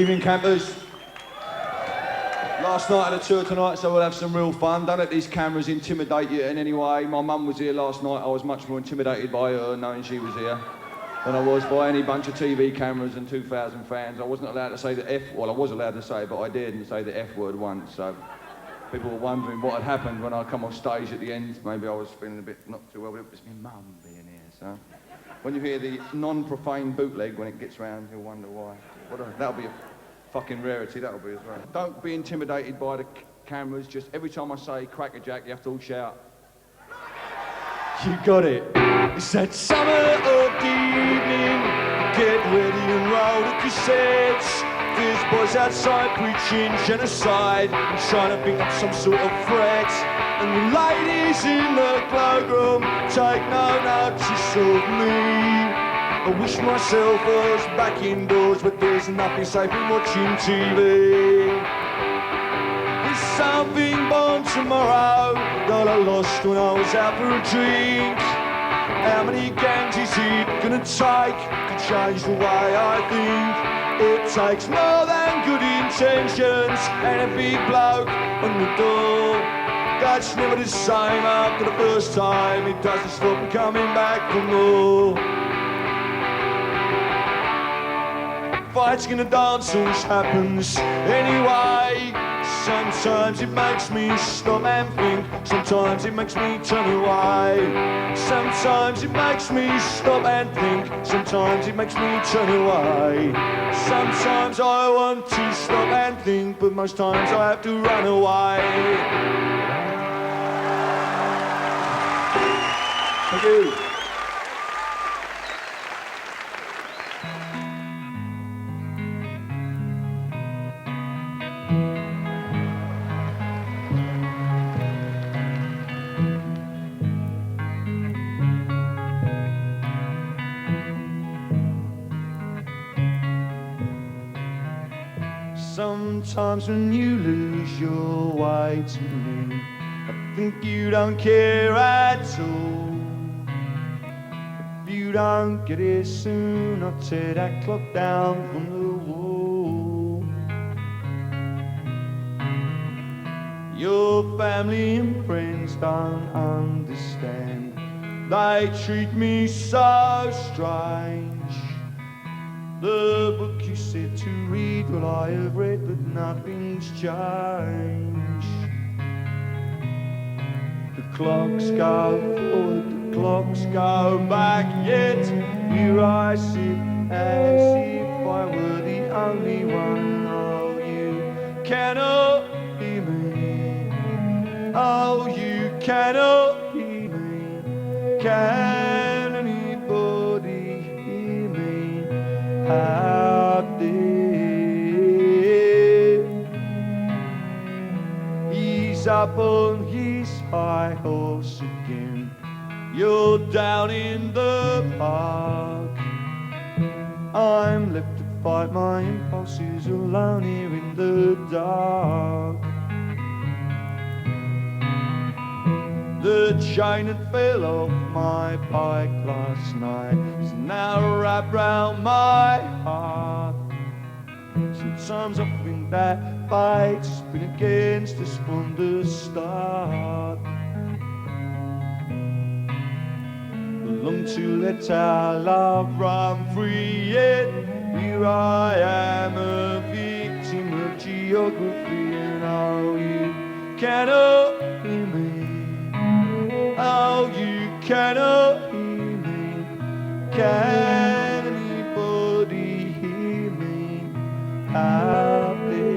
Evening, campers. Last night at the tour tonight, so we'll have some real fun. Don't let these cameras intimidate you in any way. My mum was here last night. I was much more intimidated by her knowing she was here than I was by any bunch of TV cameras and 2,000 fans. I wasn't allowed to say the F, well, I was allowed to say it, but I didn't say the F word once, so people were wondering what had happened when I come off stage at the end. Maybe I was feeling a bit not too well, but it was my mum being here, so. When you hear the non-profane bootleg when it gets round, you'll wonder why. That'll be a fucking rarity, that'll be as well. Don't be intimidated by the cameras, just every time I say crackerjack, you have to all shout. You got it. It's that summer of the evening, get ready and roll the cassettes. There's boys outside preaching genocide and trying to pick up some sort of threat. And the ladies in the cloakroom take no notice of me. I wish myself was back indoors, but there's nothing safe in watching TV. There's something born tomorrow that I lost when I was out for a drink. How many gangs is it gonna take to change the way I think? It takes more than good intentions and a big bloke on the door. That's never the same after the first time. It doesn't stop coming back for more. Fighting in the dance halls happens anyway. Sometimes it makes me stop and think. Sometimes it makes me turn away. Sometimes it makes me stop and think. Sometimes it makes me turn away. Sometimes I want to stop and think, but most times I have to run away. Thank you. Sometimes when you lose your way to me, I think you don't care at all. If you don't get here soon, I'll tear that clock down from the wall. Your family and friends don't understand. They treat me so strange. The book you said to read, well, I have read, but nothing's changed. The clocks go forward, the clocks go back, yet here I sit as if I were the only one. Oh, you cannot hear me. Oh, you cannot hear me. Can anybody hear me out there? He's up on his high horse again. You're down in the park. I'm left to fight my impulses alone here in the dark. The chain that fell off my bike last night is now wrapped round my heart. Sometimes I think that fight's been against us from the start. Long to let our love run free, yet here I am, a victim of geography. And oh, you cannot hear me. Oh, you cannot hear me. Can anybody hear me out there?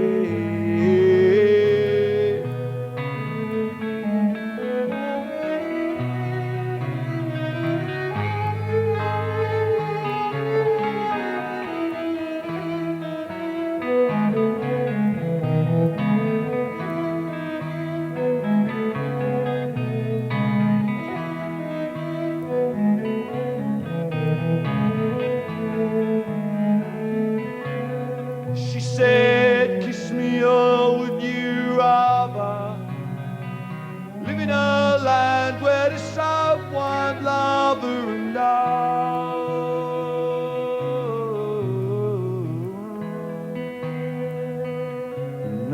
She said, kiss me, or would you rather live in a land where the sun won't love her and I?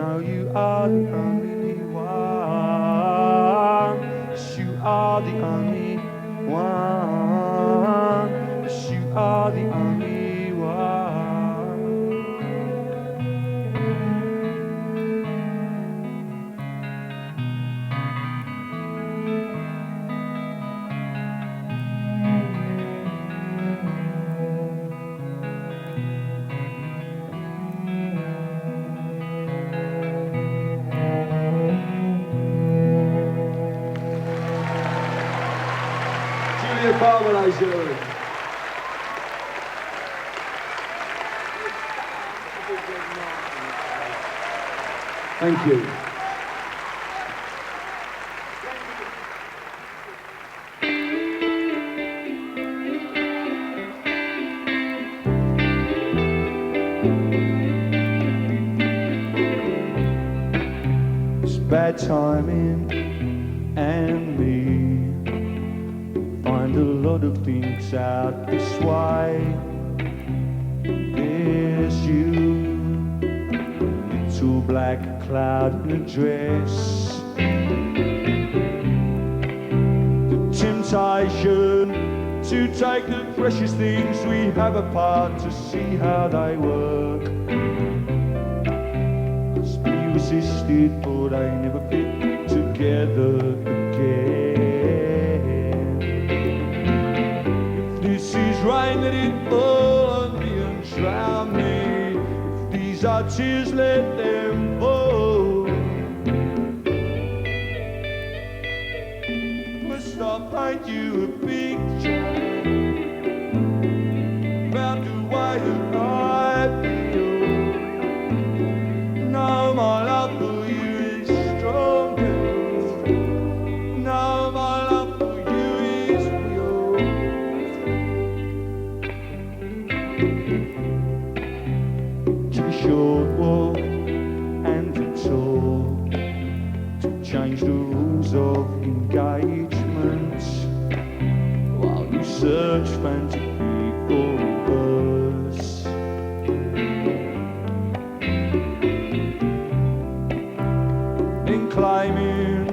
know you are the only one. Yes, you are the only one. Yes, you are the only one. Thank you. It's bad timing and me find a lot of things out this way. There's you, little black cloud in a dress. The temptation to take the precious things we have apart to see how they work. Must be resisted, but they never fit together again. If this is rain, let it fall on me and drown me. If these are tears, let them fall. Must I paint you a picture about the way that I feel? No, my love for you is stronger. No, my love for you is real. Took a short walk and a talk to change the rules of engagement while you search frantically for a verse. Then claiming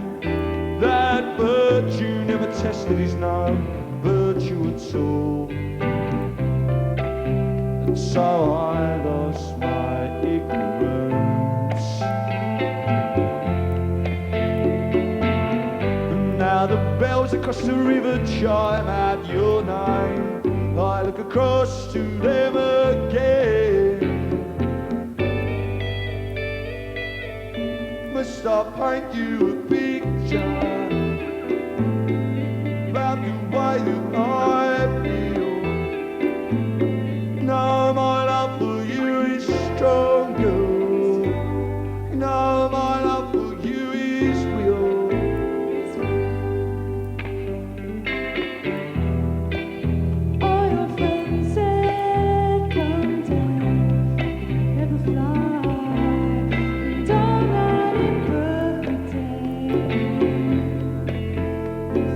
that virtue never tested is no virtue at all. And so I lost my ignorance. And now the bells across the river chime out your name. I look across to them again. Must I paint you a picture about the way that I feel? No, my love for you is stronger. No, my love for you is real. All your friends said, come down, never fly, don't let it perfect day.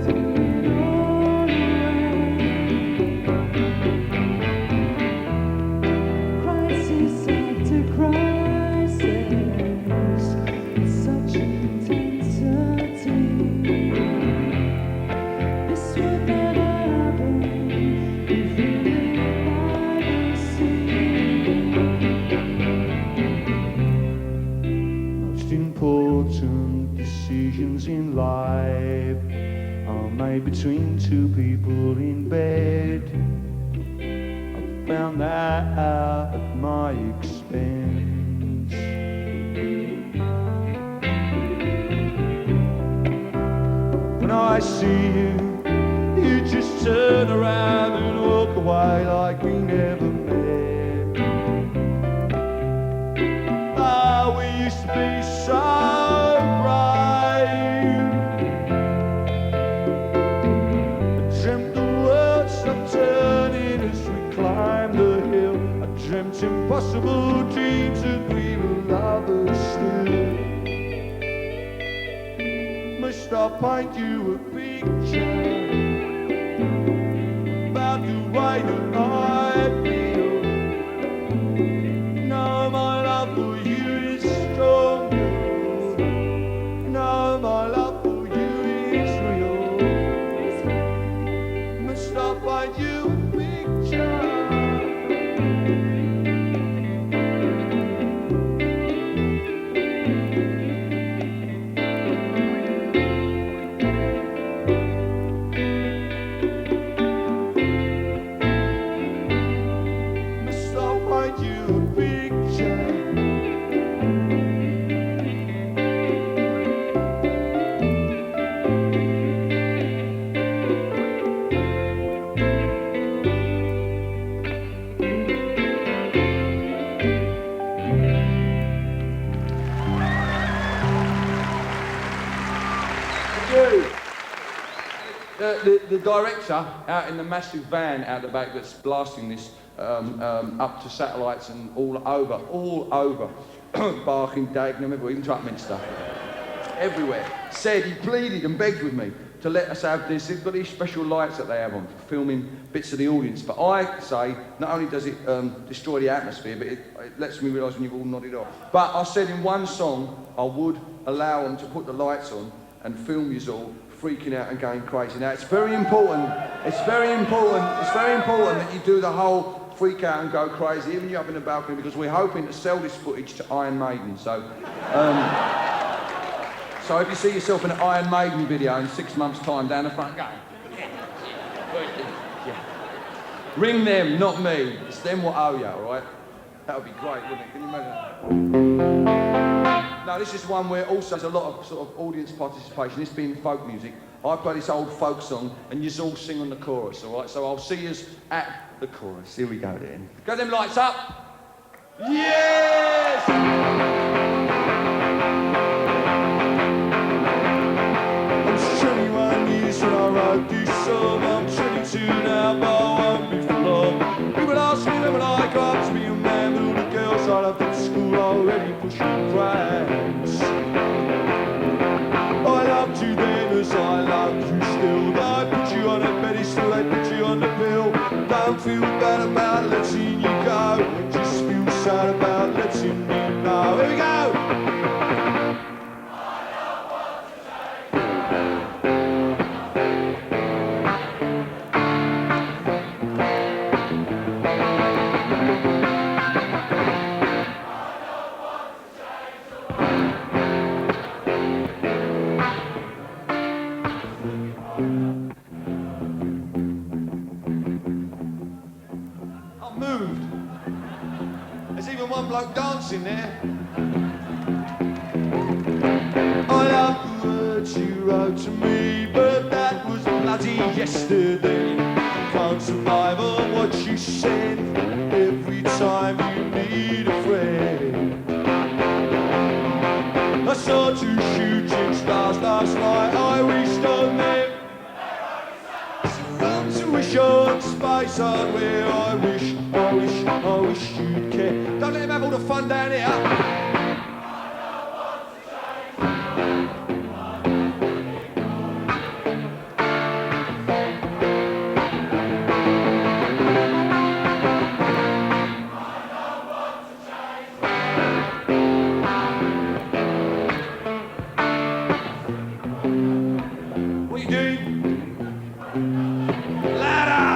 Threw it all away. Crisis after crisis, such intensity. This would never happen if we lived by the sea. Most important decisions in life are made between two people in bed. I found that out at my expense. When I see you, you just turn around and walk away like we never met. Ah, we used to be so bright. I dreamt the world stopped turning as we climbed the hill. I dreamt impossible dreams that we were lovers still. Must I paint you a picture about the way that I feel? No, my love for you is strong. the director out in the massive van out the back that's blasting this up to satellites and all over, Barking, Dagenham, even to Upminster, everywhere, said he pleaded and begged with me to let us have this. They've got these special lights that they have on for filming bits of the audience. But I say, not only does it destroy the atmosphere, but it lets me realise when you've all nodded off. But I said in one song, I would allow them to put the lights on and film you all freaking out and going crazy. Now, it's very important that you do the whole freak out and go crazy, even you up in the balcony, because we're hoping to sell this footage to Iron Maiden. So if you see yourself in an Iron Maiden video in 6 months' time down the front, go. Yeah. Ring them, not me. It's them what owe you, all right? That would be great, wouldn't it? Can you imagine that? No, this is one where also there's a lot of sort of audience participation. This being folk music. I play this old folk song and you all sing on the chorus, all right? So I'll see you at the chorus. Here we go then. Got them lights up? Yes! When I wrote this song, I'm 22 now, but I won't be for long. People ask me when I grow up to be a man, but all the girls I love at school already pushing pranks. I loved you then as I love you still. I put you on a pedestal, they put you on the pill. Don't feel bad about letting you go, just feel sad about letting me know. Here we go! Dancing there. I love the words you wrote to me, but that was bloody yesterday. Can't survive on what you said every time you need a friend. I saw 2 shooting stars last night, I wished on them. Run to a short space on where I wish you'd care. Don't let him have all the fun down here. What are you doing? Ladder!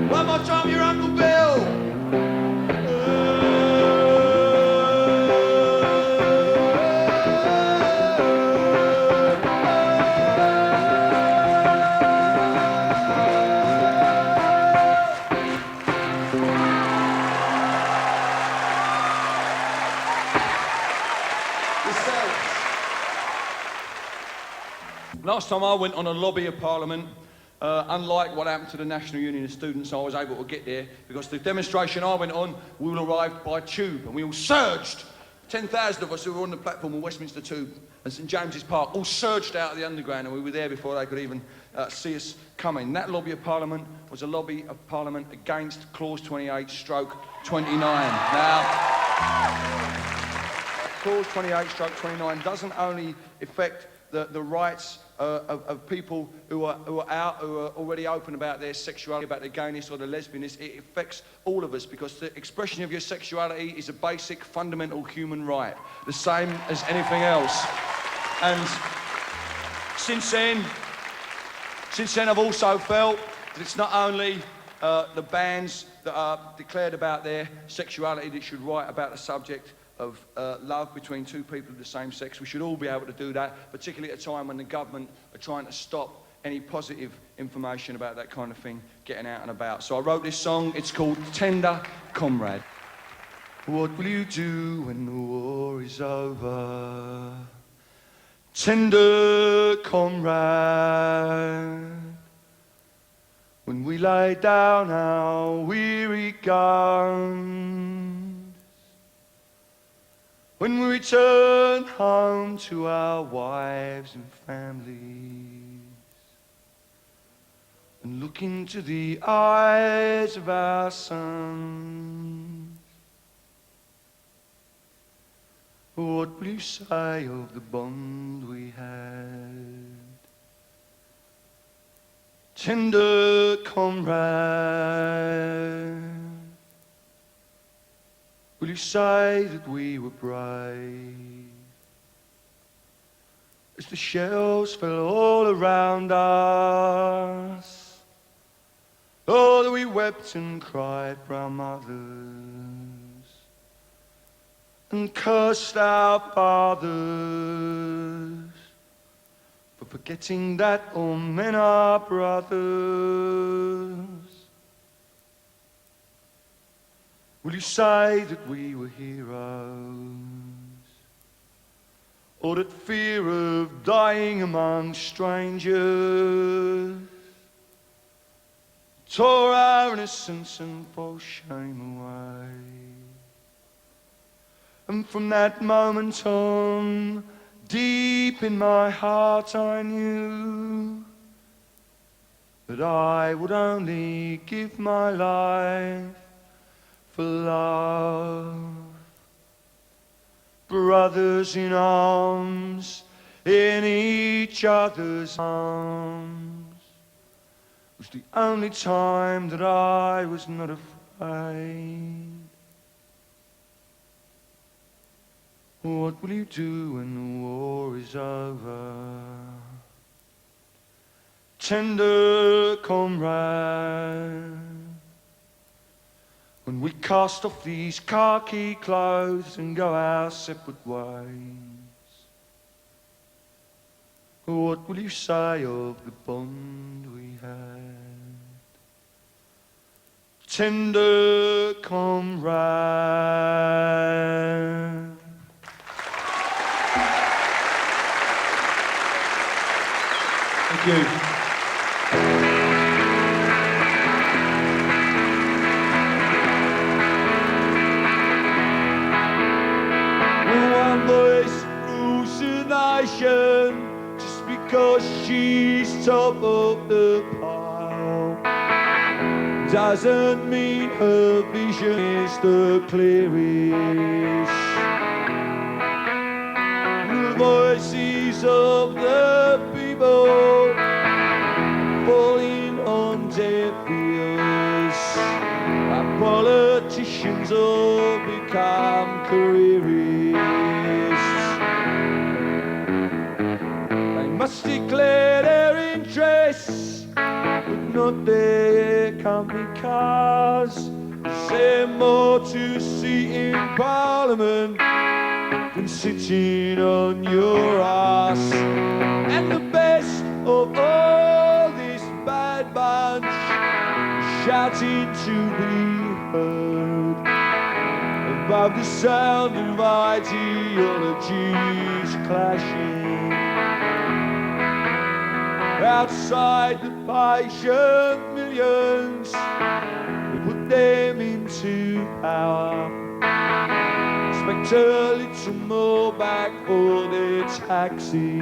One more time, your Uncle Bill! Last time I went on a lobby of Parliament, unlike what happened to the National Union of Students, I was able to get there because the demonstration I went on, we all arrived by tube and we all surged. 10,000 of us who were on the platform of Westminster Tube and St James's Park all surged out of the underground and we were there before they could even see us coming. That lobby of Parliament was a lobby of Parliament against Clause 28/29. Now, Clause 28/29 doesn't only affect the rights of people who are already open about their sexuality, about their gayness or their lesbianness. It affects all of us because the expression of your sexuality is a basic, fundamental human right, the same as anything else. And since then I've also felt that it's not only the bands that are declared about their sexuality that should write about the subject of love between 2 people of the same sex. We should all be able to do that, particularly at a time when the government are trying to stop any positive information about that kind of thing getting out and about. So I wrote this song, it's called Tender Comrade. What will you do when the war is over? Tender comrade, when we lay down our weary guns, when we return home to our wives and families, and look into the eyes of our sons. What will you say of the bond we had? Tender comrade, will you say that we were brave as the shells fell all around us? Oh, that we wept and cried for our mothers and cursed our fathers for forgetting that all men are brothers. Will you say that we were heroes, or that fear of dying among strangers tore our innocence and false shame away? And from that moment on, deep in my heart I knew that I would only give my life for love. Brothers in arms, in each other's arms, was the only time that I was not afraid. What will you do when the war is over? Tender comrade, when we cast off these khaki clothes and go our separate ways, what will you say of the bond we had? Tender comrade. Thank you. One voice rules the nation just because she's top of the pile. Doesn't mean her vision is the clearest. The voices of the people falling on deaf ears. Our politicians all become careerists. They must declare their interests, but not their company cars. Is there more to see in Parliament than sitting on your ass? And the best of all this bad bunch, shouting to be heard above the sound of ideologies clashing. Outside the patient millions, we put them into power. Expect a little more back for their taxes.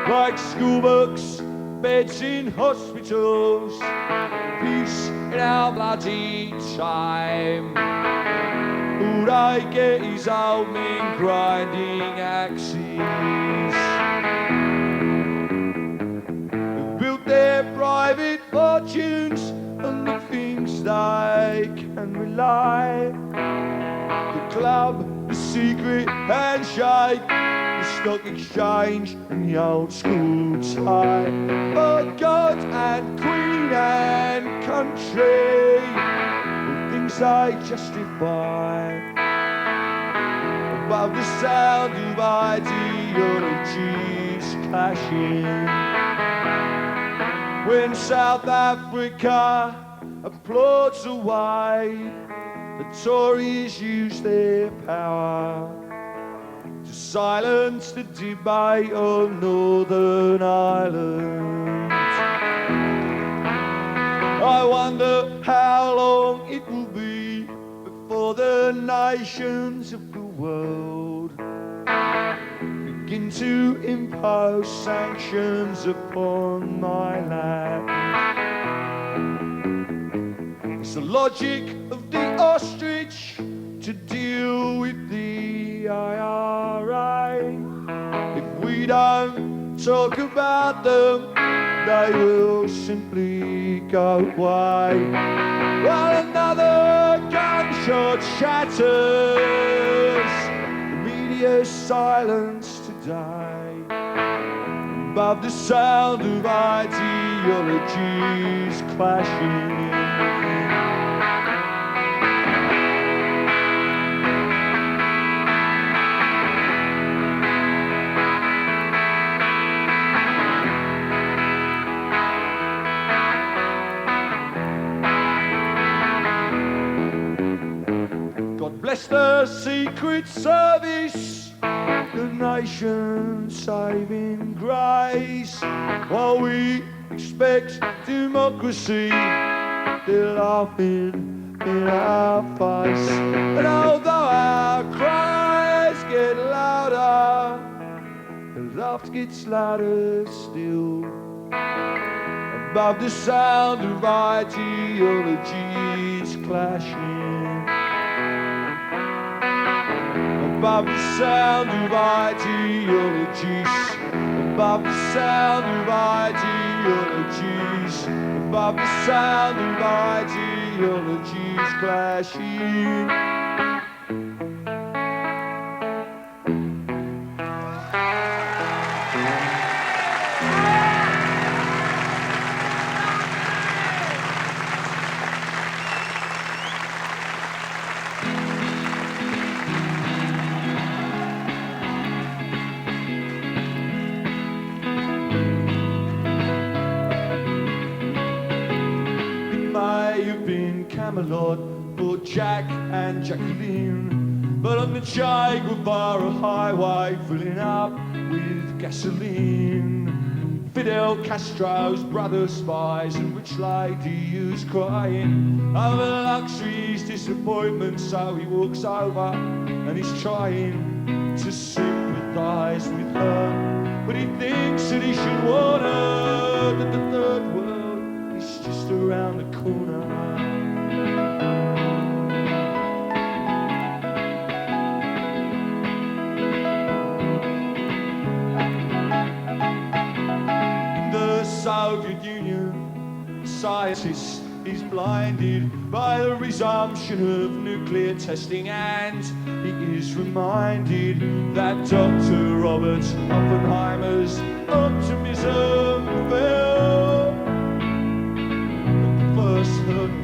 Like school books, beds in hospitals, peace in our bloody time. All I get is old men grinding axes. Who built their private fortunes on the things they can rely. The club, the secret handshake, the stock exchange and the old school tie. For God and Queen and country, the things they justify. Above the sound of ideologies clashing. When South Africa applauds away, the Tories use their power to silence the debate on Northern Ireland. I wonder how long it will be before the nations of the world begin to impose sanctions upon my land. It's the logic of the ostrich to deal with the IRA. If we don't talk about them, they will simply go away. While another gunshot shatters the media's silence today, above the sound of ideologies clashing. Bless the Secret Service, the nation's saving grace. While we expect democracy, they're laughing in our face. And although our cries get louder, the laughter gets louder still. Above the sound of ideologies clashing. Above the sound of ideologies, above the sound of ideologies, above the sound of ideologies clashing. You've been Camelot for Jack and Jacqueline, but on the Che Guevara highway filling up with gasoline. Fidel Castro's brother spies and rich lady who's crying over luxury's disappointment, so he walks over and he's trying to sympathise with her, but he thinks that he should warn her that the third world is just around the corner. The Soviet Union scientist is blinded by the resumption of nuclear testing, and he is reminded that Dr. Robert Oppenheimer's optimism fell at the first hurdle.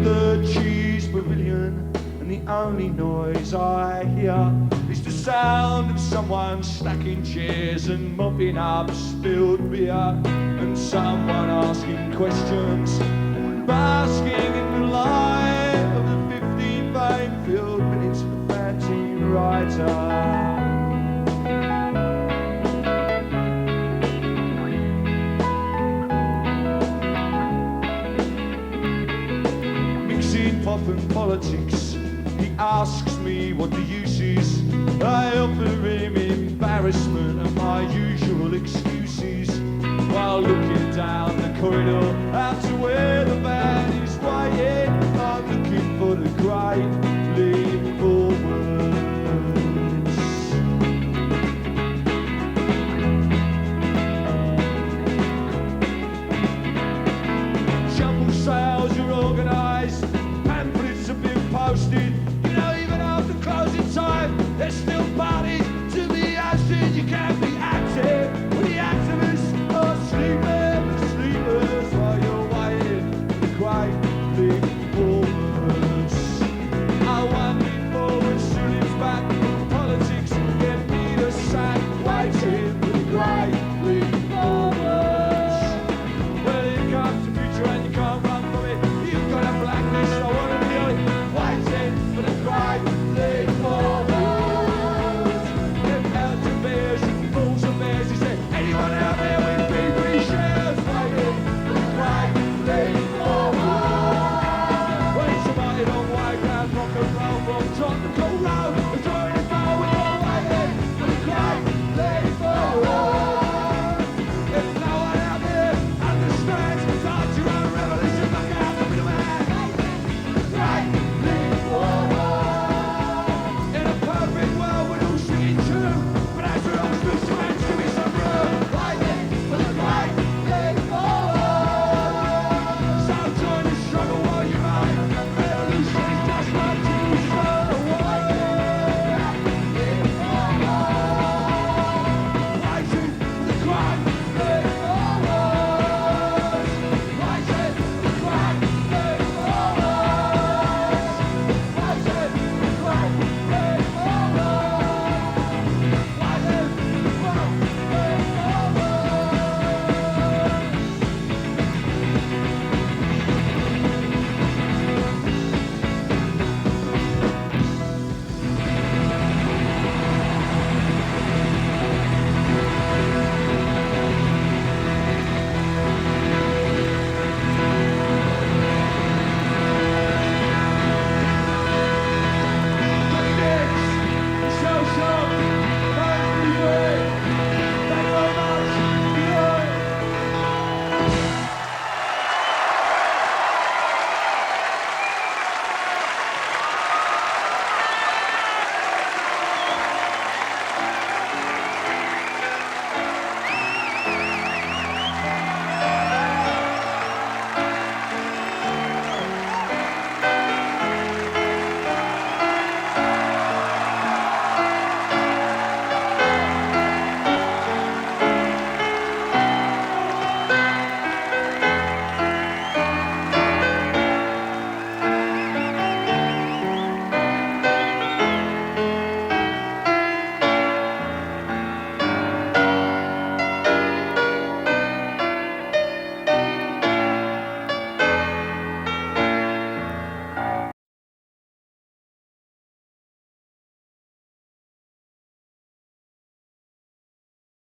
The cheese pavilion, and the only noise I hear is the sound of someone stacking chairs and mopping up spilled beer, and someone asking questions and basking in the light of the 15 fame-filled minutes of the fanzine writer. Pop and politics, he asks me what the use is. I offer him embarrassment and my usual excuses, while looking down the corridor out to where the van is waiting. I'm looking for the great